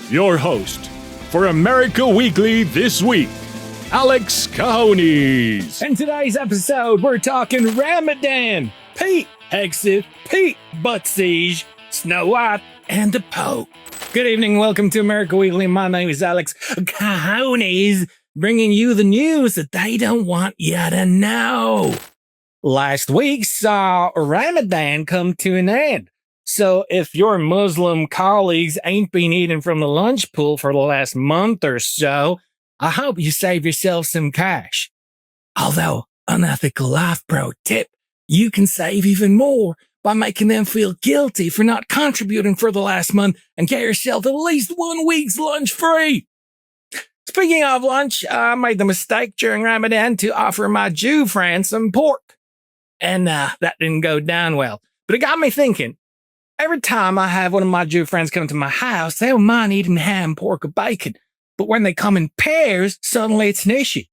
your host for America Weekly this week, Alex CaJones. In today's episode, we're talking Ramadan, Pete Hegseth, Pete Buttigieg, Snow White, and the Pope. Good evening, welcome to America Weekly. My name is Alex CaJones, bringing you the news that they don't want you to know. Last week saw Ramadan come to an end. So if your Muslim colleagues ain't been eating from the lunch pool for the last month or so, I hope you save yourself some cash. Although, unethical life pro tip, you can save even more by making them feel guilty for not contributing for the last month and get yourself at least 1 week's lunch free. Speaking of lunch, I made the mistake during Ramadan to offer my Jew friends some pork. And that didn't go down well. But it got me thinking. Every time I have one of my Jew friends come to my house, they don't mind eating ham, pork, or bacon. But when they come in pairs, suddenly it's an issue.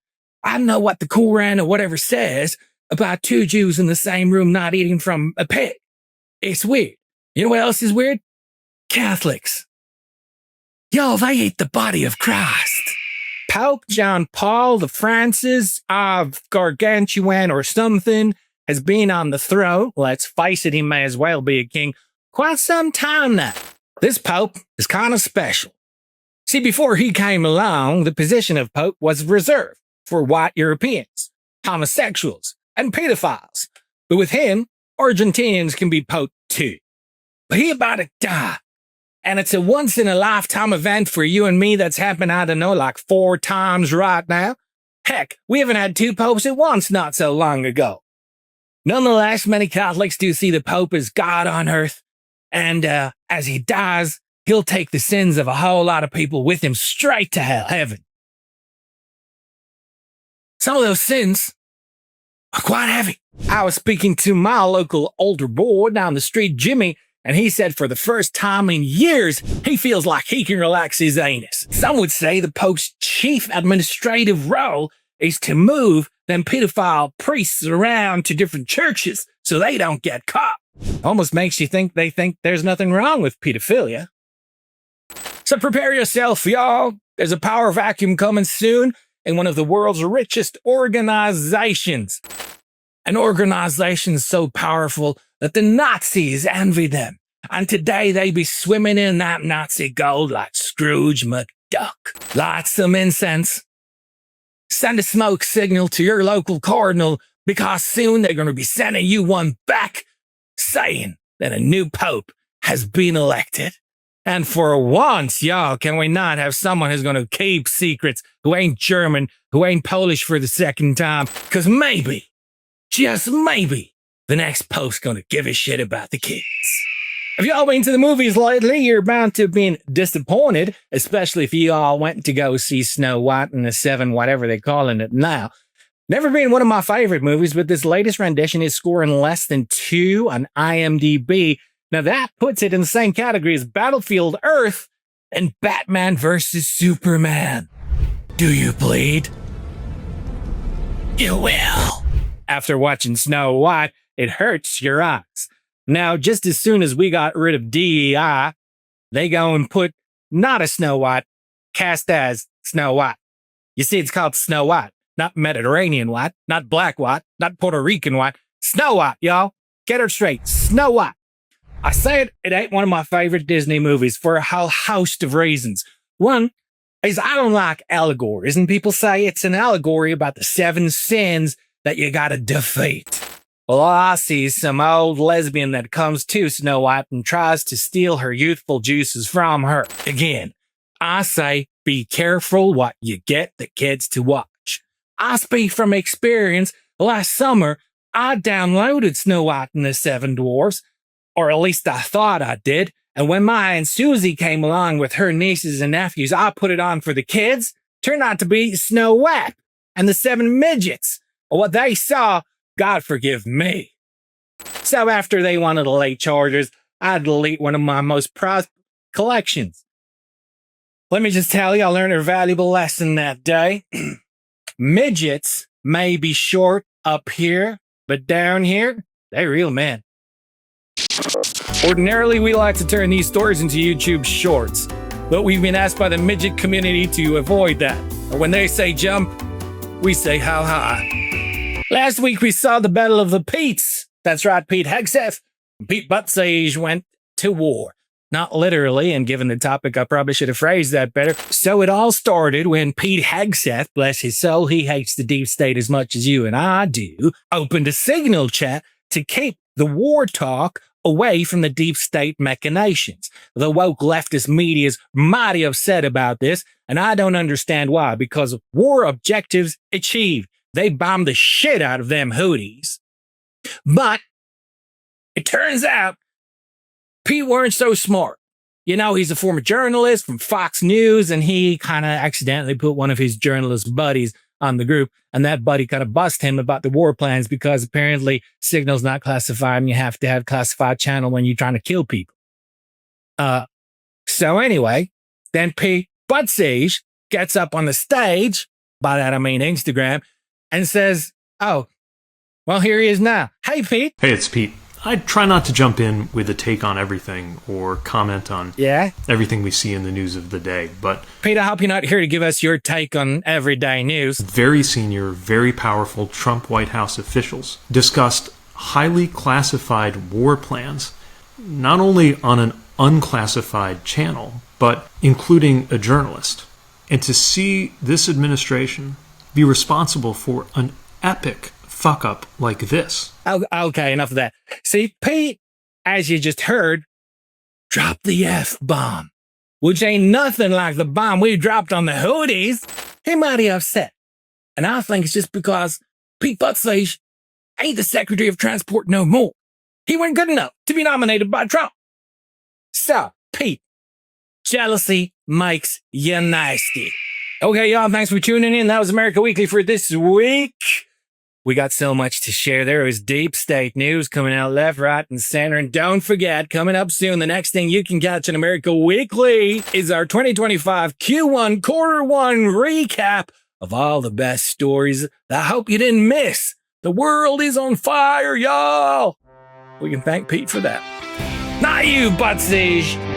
I don't know what the Quran or whatever says about two Jews in the same room not eating from a pig. It's weird. You know what else is weird? Catholics. Yo, they eat the body of Christ. Pope John Paul the Francis of Gargantuan or something has been on the throne. Let's face it, he may as well be a king. Quite some time now. This Pope is kind of special. See, before he came along, the position of Pope was reserved for white Europeans, homosexuals, and pedophiles. But with him, Argentinians can be Pope too. But he about to die. And it's a once-in-a-lifetime event for you and me that's happened, I don't know, like 4 times right now. Heck, we haven't had 2 popes at once not so long ago. Nonetheless, many Catholics do see the Pope as God on earth. And as he dies, he'll take the sins of a whole lot of people with him straight to heaven. Some of those sins are quite heavy. I was speaking to my local older boy down the street, Jimmy, and he said for the first time in years, he feels like he can relax his anus. Some would say the Pope's chief administrative role is to move them pedophile priests around to different churches so they don't get caught. Almost makes you think they think there's nothing wrong with pedophilia. So prepare yourself, y'all. There's a power vacuum coming soon in one of the world's richest organizations. An organization so powerful that the Nazis envy them. And today they be swimming in that Nazi gold like Scrooge McDuck. Light some incense. Send a smoke signal to your local cardinal because soon they're going to be sending you one back saying that a new pope has been elected. And for once, y'all, can we not have someone who's going to keep secrets, who ain't German, who ain't Polish for the second time? Because maybe, just maybe, the next pope's going to give a shit about the kids. If y'all been to the movies lately, you're bound to have been disappointed, especially if you all went to go see Snow White and the 7, whatever they're calling it now. Never been one of my favorite movies, but this latest rendition is scoring less than 2 on IMDb. Now that puts it in the same category as Battlefield Earth and Batman vs. Superman. Do you bleed? You will. After watching Snow White, it hurts your eyes. Now, just as soon as we got rid of DEI, they go and put not a Snow White, cast as Snow White. You see, it's called Snow White, not Mediterranean White, not Black White, not Puerto Rican White. Snow White, y'all. Get her straight. Snow White. I say it ain't one of my favorite Disney movies for a whole host of reasons. One is I don't like allegories, and people say it's an allegory about the 7 sins that you gotta defeat. Well, all I see is some old lesbian that comes to Snow White and tries to steal her youthful juices from her. Again, I say be careful what you get the kids to watch. I speak from experience. Last summer, I downloaded Snow White and the 7 Dwarfs, or at least I thought I did. And when my Aunt Susie came along with her nieces and nephews, I put it on for the kids. Turned out to be Snow White and the 7 Midgets. What they saw, God forgive me. So after they wanted to late charges, I delete one of my most prized collections. Let me just tell you, I learned a valuable lesson that day. Midgets may be short up here, but down here, they real men. Ordinarily, we like to turn these stories into YouTube shorts, but we've been asked by the midget community to avoid that. When they say jump, we say how high. Last week we saw the Battle of the Petes. That's right, Pete Hegseth. Pete Buttigieg went to war. Not literally, and given the topic, I probably should have phrased that better. So it all started when Pete Hegseth, bless his soul, he hates the deep state as much as you and I do, opened a signal chat to keep the war talk away from the deep state machinations. The woke leftist media is mighty upset about this, and I don't understand why, because war objectives achieved. They bombed the shit out of them Houthis. But it turns out Pete weren't so smart. You know, he's a former journalist from Fox News, and he kind of accidentally put one of his journalist buddies on the group, and that buddy kind of bust him about the war plans because apparently signal's not classified and you have to have classified channel when you're trying to kill people. So anyway, then Pete Buttigieg gets up on the stage, by that I mean Instagram, and says, oh, well, here he is now. Hey, Pete. Hey, it's Pete. I try not to jump in with a take on everything or comment on everything we see in the news of the day, but Pete, I hope you're not here to give us your take on everyday news. Very senior, very powerful Trump White House officials discussed highly classified war plans, not only on an unclassified channel, but including a journalist. And to see this administration be responsible for an epic fuck up like this. Okay, enough of that. See, Pete, as you just heard, dropped the F-bomb, which ain't nothing like the bomb we dropped on the Houthis. He mighty upset. And I think it's just because Pete Buttigieg ain't the Secretary of Transport no more. He wasn't good enough to be nominated by Trump. So, Pete, jealousy makes you nasty. Okay, y'all, thanks for tuning in. That was America Weekly for this week. We got so much to share. There is deep state news coming out left, right, and center. And don't forget, coming up soon, the next thing you can catch in America Weekly is our 2025 Q1 Quarter 1 recap of all the best stories that I hope you didn't miss. The world is on fire, y'all. We can thank Pete for that. Not you, Buttigieg.